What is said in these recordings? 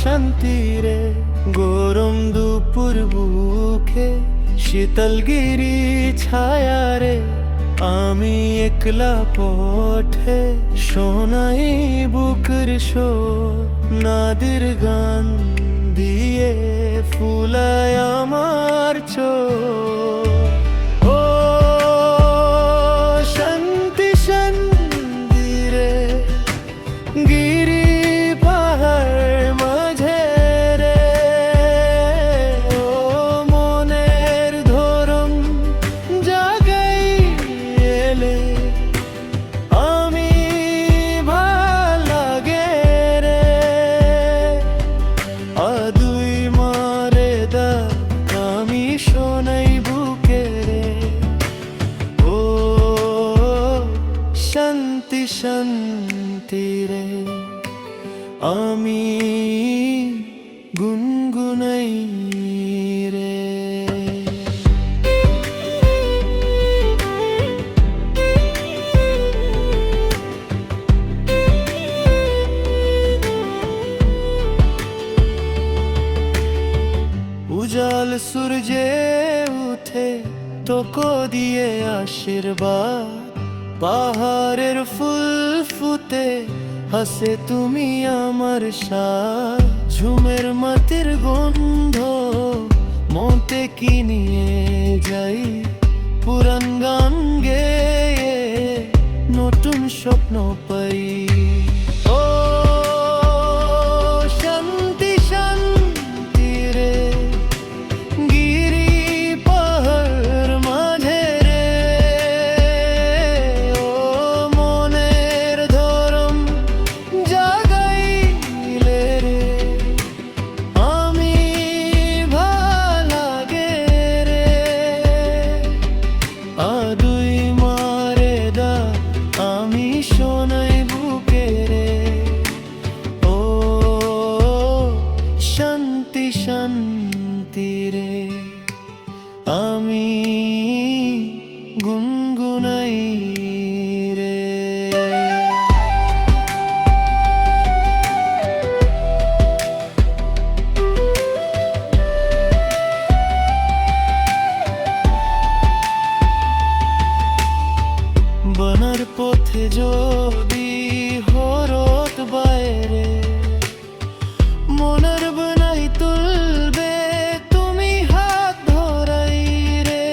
শান্তি রে। গরম দুপুর বুকে শীতলগিরি ছায়া রে। আমি একলা পথে শোনাই বুকের সুর। নাদের গান দিয়ে ফুলায় আমার চোখ। ও শান্তি শান্তি রে, গিরি পাহাড় মাঝে রে। ও মনের ধরম জাগাই এলে আমি ভাল লাগে রে। আদুই মারে দা আমি শোনাই বুকে রে। ও শান্তি শান্তি রে, আমি গুনগুনাই রে। উজাল সূর্যে উঠে তোকে দিয়ে আশীর্বাদ। পাহাড়ের ফুল ফুটে হাসে তুমি আমার সাথ। ঝুমের মাটির গন্ধ মতে কি নিয়ে যাই। পুরান গান গেয়ে নতুন স্বপ্ন পাই। ও শান্তি শান্তি রে, গিরি পাহাড় মাঝে রে। ও মনের ধরম জাগাইলে রে আমি ভাল লাগে রে। আদুই মারে দা আমি শোনাই বুকে রে। ও শান্তি শান্তি রে, আমি গুনগুনাই রে। বনার পথে যদি হরত বাইরে মনের বনাই তুলবে তুমি হাত ধরাই রে।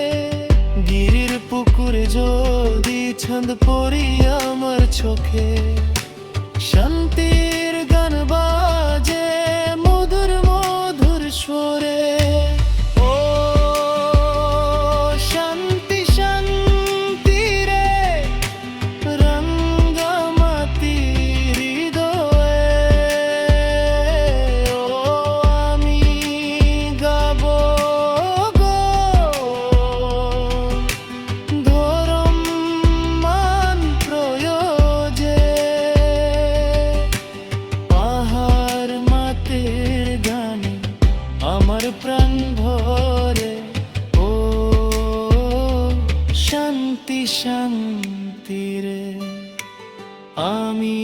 গিরির পুকুরে যদি ছাঁদ পড়ি আমার চোখে শান্তির গান বাজে মধুর মধুর সুরে। ও শান্তি শান্তি রে, রঙ্গমাতি হৃদয়ে। ও আমি গাব গো ধরম মান প্রয়োজে। পাহাড় মাটির গানে আমার প্রাণ ভরে। ও শান্তি শান্তি রে, আমি